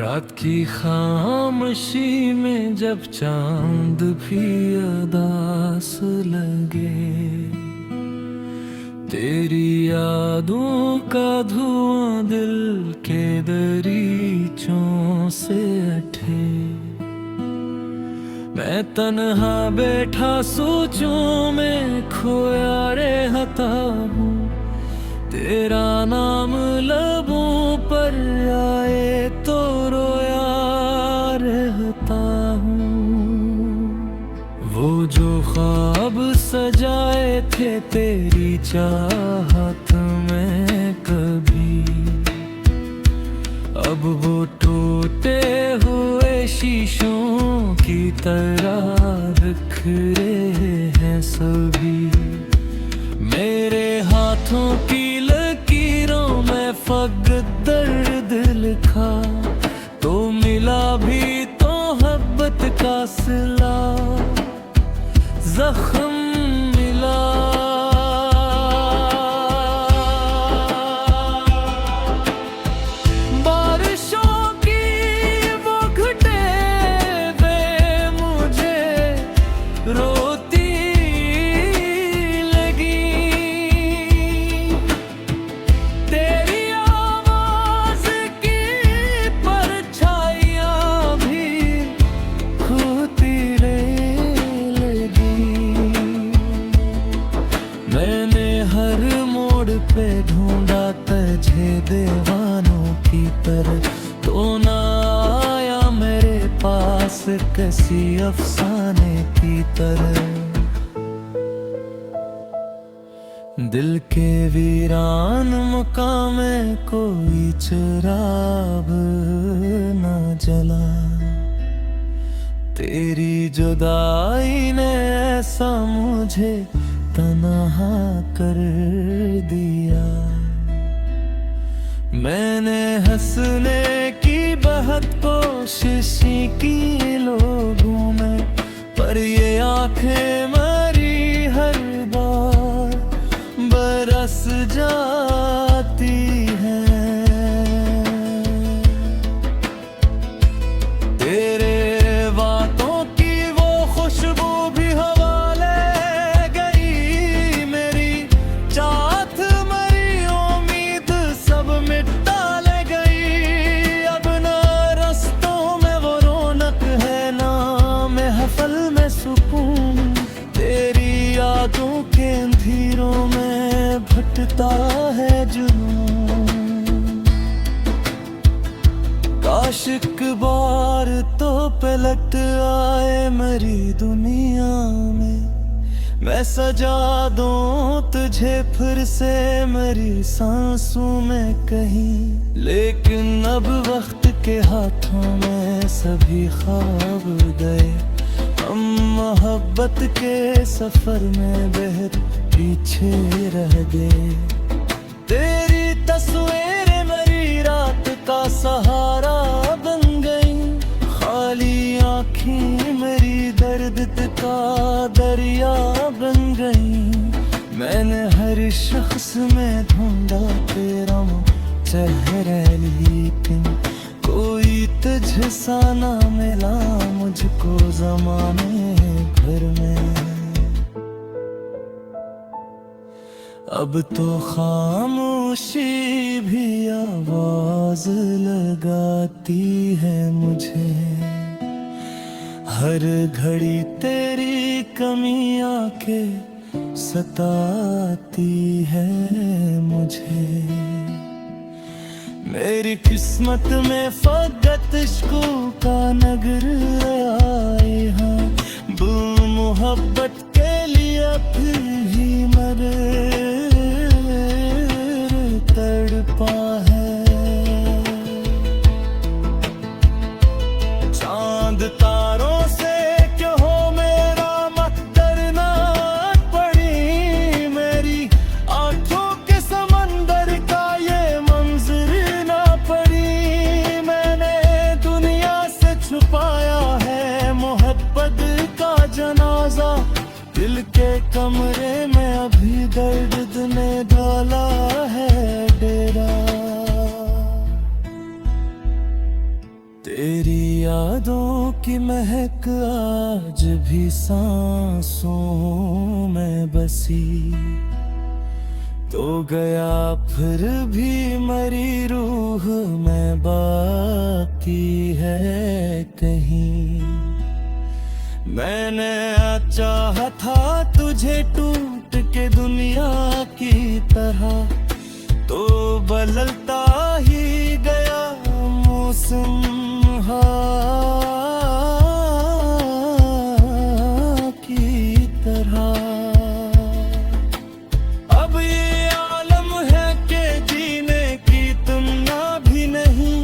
रात की खामोशी में जब चांद भी उदास लगे, तेरी यादों का धुआं दिल के दरीचों से उठे। मैं तन्हा बैठा सोचूं में खोया रहता हूँ, तेरा नाम लबों पर आए तो रोया रहता हूँ। वो जो ख्वाब सजाए थे तेरी चाहत में कभी, अब वो टूटे हुए शीशों की तरह बिखरे हैं सभी। मेरे हाथों की लकीरों में फक़्त दर्द लिखा, तो मिला भी तो मोहब्बत का सिला, ज़ख्म मिला। बारिशों की वो घुटे वे मुझे रोती लगी, तेरी आवाज़ की परछाइयाँ भी खोती लगी। मैंने हर मोड़ पे ढूंढा तुझे दीवानों की तरह, तो ना आया मेरे पास किसी अफसाने की तरह। दिल के वीरान मकाम में कोई चिराग न जला, तेरी जुदाई ने ऐसा मुझे तन्हा कर दिया। मैंने हंसने की बहुत कोशिश की लोगों में, पर ये आंखें मरी हर बार बरस जाती हैं। तेरे बातों की वो खुशबू भी हवा ले गई, मेरी चाहत मरी उम्मीद सब मिटा ले गई। अब ना रस्तों में वो रौनक है, ना महफिल में सुकून, तेरी यादों के अंधेरों में भटता है जुनून। काश एक बार तो पलट आए मेरी दुनिया में, मैं सजा दूं तुझे फिर से मेरी सांसों में कहीं। लेकिन अब वक्त के हाथों में सभी ख्वाब गए, हम मोहब्बत के सफर में बेहद पीछे रह गए। तेरी तस्वीर मेरी रात का सहारा बन गई, खाली आँखें मेरी दर्द का दरिया बन गई। मैंने हर शख्स में ढूंढा तेरा चेहरा, लेकिन कोई तुझसा ना मिला मुझको ज़माने भर में। अब तो खामोशी भी आवाज लगाती है मुझे, हर घड़ी तेरी कमी आके सताती है मुझे। मेरी किस्मत में फक़्त इश्क़ों का नगर आए हैं, मोहब्बत के लिए फिर भी मरे तड़पा है। चांद तारों से क्यों हो मेरा मकदर ना पड़ी, मेरी आंखों के समंदर का ये मंजर ना पड़ी। मैंने दुनिया से छुपाया है मोहब्बत का जनाजा, दिल के कमरे में अभी दर्द महक आज भी सांसों में बसी, तो गया फिर भी मरी रूह में बाकी है कहीं। मैंने चाहा था तुझे टूट के दुनिया की तरह, तो बदलता ही गया मौसम की तरह। अब ये आलम है कि जीने की तुमना भी नहीं,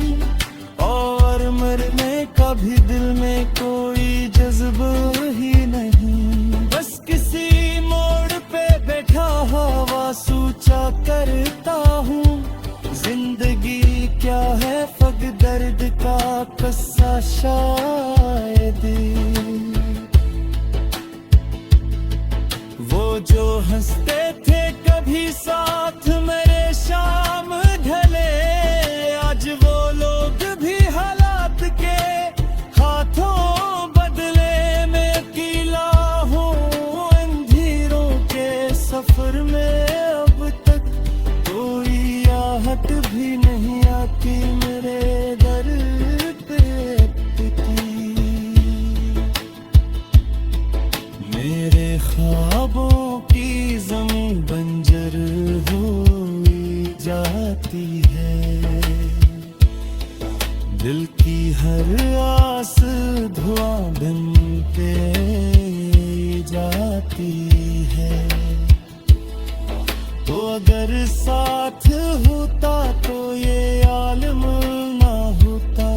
और मरने का भी दिल में कोई जज्बा ही नहीं। बस किसी मोड़ पे बैठा हवा सूचा करता हूँ, जिंदगी क्या है फक दर्द का कस्सा शायदी। वो जो हंसते थे कभी साथ मेरे शाम ढले, आज वो लोग भी हालात के हाथों बदले। मैं अकेला हूँ अंधेरों के सफर में, अब तक कोई आहट भी नहीं आती मेरे दर पे टिकी। मेरे ख्वाबों की ज़मीं बंजर हुई जाती है, दिल की हर आस धुआं बिन पे जाती है। तो अगर साथ होता तो ये आलम ना होता,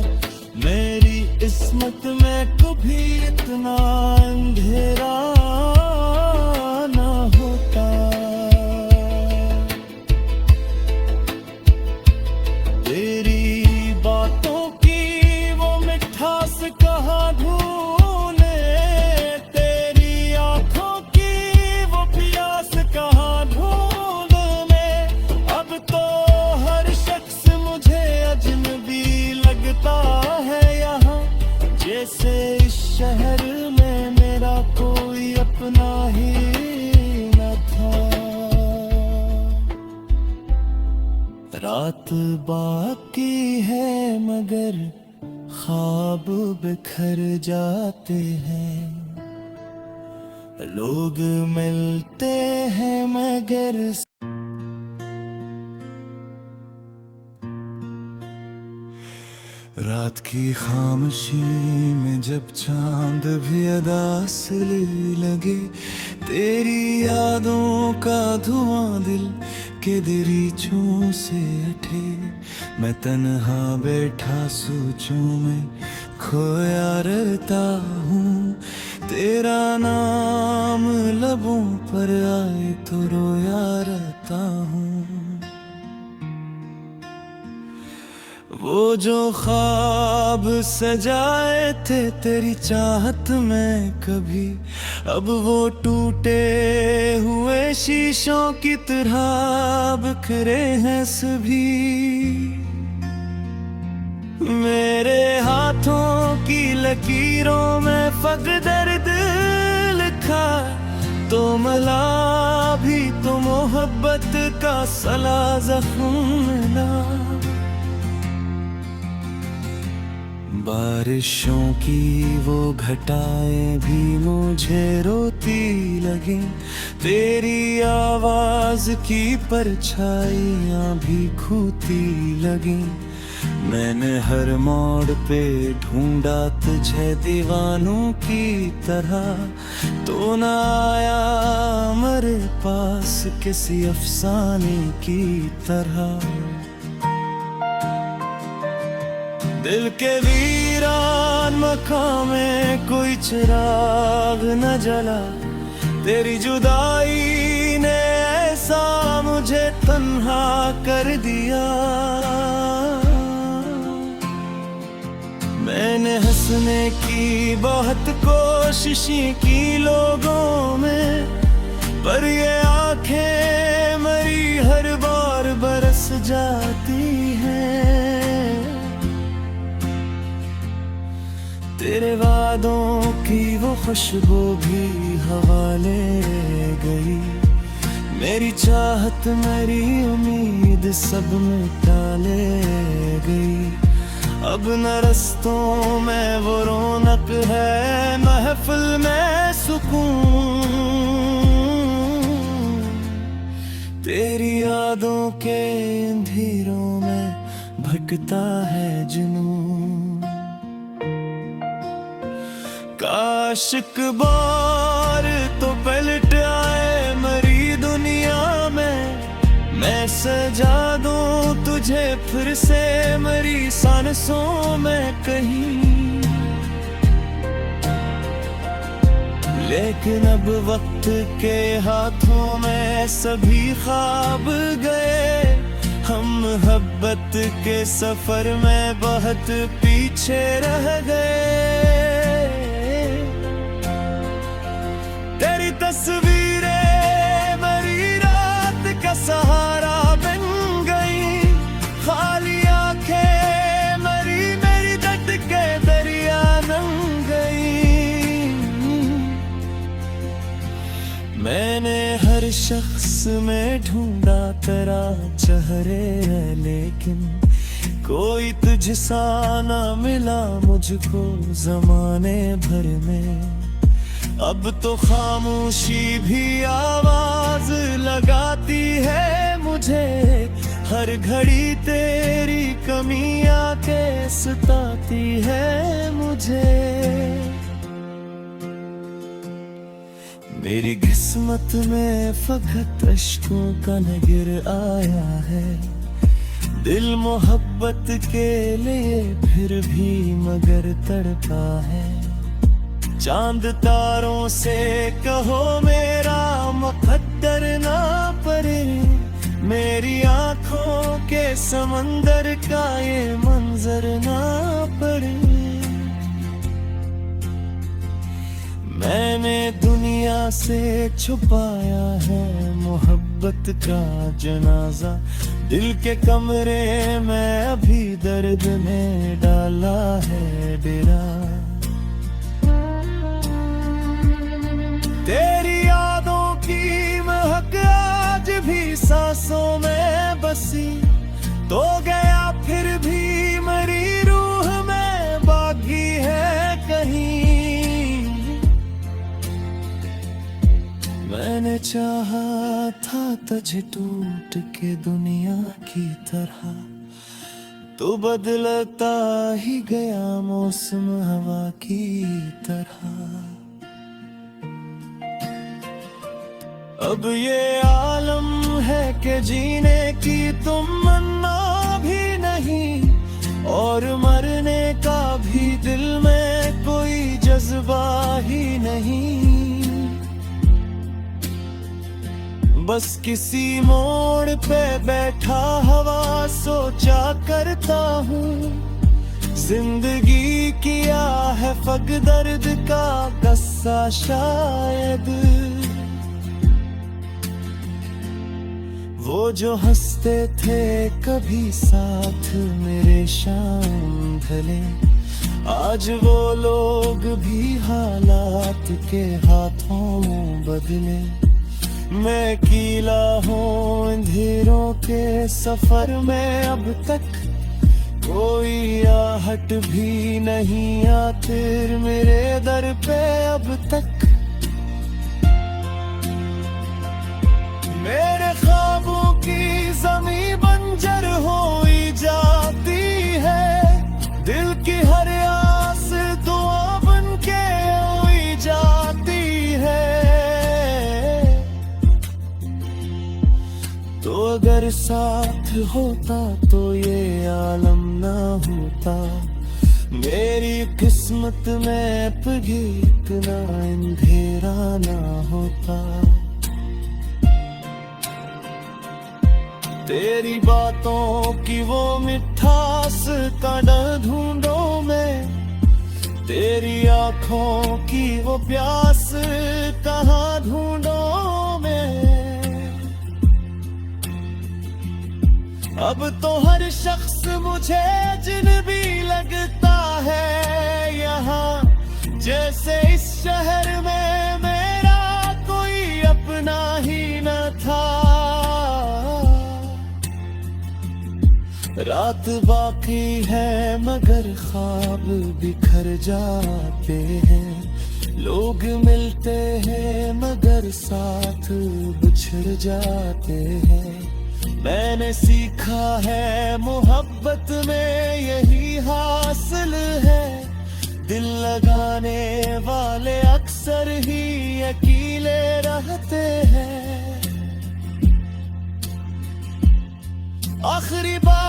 मेरी किस्मत में कभी इतना अंधेरा ना होता। तेरी बातों की वो मिठास कहाँ ढूंढे, तेरी आंखों की वो प्यास कहाँ ढूंढे। अब तो हर शख्स मुझे अजनबी लगता है यहाँ, जैसे इस शहर में मेरा कोई अपना ही न था। रात बाकी है मगर ख्वाब बिखर जाते हैं, लोग मिलते हैं मगर रात की खामोशी में जब चांद भी अदा से लगे, तेरी यादों का धुआं दिल के दरीचों से उठे। मैं तन्हा बैठा सोचों में खोया रहता हूँ, तेरा नाम लबों पर आए तो रोया रहता हूँ। वो जो ख्वाब सजाए थे तेरी चाहत में कभी, अब वो टूटे हुए शीशों की तरह बिखरे हैं सभी। मेरे हाथों की लकीरों में फक दर्द लिखा, तो मला भी तो मोहब्बत का सला जख्म मिला। बारिशों की वो घटाएं भी मुझे रोती लगी, तेरी आवाज की परछाइयां भी खूती लगी। मैंने हर मोड़ पे ढूंढा तुझे दीवानों की तरह, तो न आया मेरे पास किसी अफसाने की तरह। दिल के वीरान मकान में कोई चिराग न जला, तेरी जुदाई ने ऐसा मुझे तन्हा कर दिया। मैंने हंसने की बहुत कोशिशें की लोगों में, पर ये आंखें मरी हर बार बरस जाती हैं। तेरे वादे यादों की वो खुशबू भी हवा ले गई। मेरी चाहत मेरी उम्मीद सब मिटा ले गई। अब न रस्तों में वो रौनक है, महफिल में सुकून। तेरी यादों के अंधेरों में भटकता है जुनून। काश एक बार तो पलट आए मरी दुनिया में, मैं सजा दूं तुझे फिर से मरी सांसों में कहीं। लेकिन अब वक्त के हाथों में सभी ख्वाब गए। हम मोहब्बत के सफर में बहुत पीछे रह गए। तेरी तस्वीरें मरी रात का सहारा बन गई। खाली आंखें मरी मेरी दर्द के दरिया नंग गई। मैंने हर शख्स में ढूंढा तेरा चेहरे, लेकिन कोई तुझसा ना मिला मुझको ज़माने भर में। अब तो खामोशी भी आवाज लगाती है मुझे। हर घड़ी तेरी कमी आके सताती है मुझे। मेरी किस्मत में फकत अश्कों का नगर आया है। दिल मोहब्बत के लिए फिर भी मगर तड़पा है। चांद तारों से कहो मेरा मुकद्दर ना पड़े। मेरी आंखों के समंदर का ये मंजर ना पड़े। मैंने दुनिया से छुपाया है मोहब्बत का जनाजा। दिल के कमरे में अभी दर्द में डाला है डेरा। तेरी यादों की महक आज भी सांसों में बसी। तो गया फिर भी मरी रूह में बाकी है कहीं। मैंने चाहा था तुझे टूट के दुनिया की तरह, तो बदलता ही गया मौसम हवा की तरह। अब ये आलम है कि जीने की तमन्ना भी नहीं, और मरने का भी दिल में कोई जज्बा ही नहीं। बस किसी मोड़ पे बैठा हवा सोचा करता हूँ। जिंदगी किया है फक दर्द का कस्सा शायद। वो जो हंसते थे कभी साथ मेरे शाम ढले, आज वो लोग भी हालात के हाथों बदले। मैं कीला हूँ अंधेरों के सफर में, अब तक कोई आहट भी नहीं आती मेरे दर पे अब तक। मेरे ख्वाबों की ज़मीं बंजर हो ही जाती है। दिल की हर आस दुआ बन के हो ही जाती है। तो अगर साथ होता तो ये आलम ना होता। मेरी किस्मत में पगी इतना अंधेरा ना होता। तेरी बातों की वो मिठास कहाँ ढूंढूं मैं, तेरी आंखों की वो प्यास कहाँ ढूंढूं मैं। अब तो हर शख्स मुझे अजनबी लगता है यहाँ। जैसे इस शहर में मेरा कोई अपना ही न था। रात बाकी है मगर ख्वाब बिखर जाते हैं, लोग मिलते हैं मगर साथ बिछड़ जाते हैं। मैंने सीखा है मोहब्बत में यही हासिल है, दिल लगाने वाले अक्सर ही अकेले रहते हैं। आखिरी बार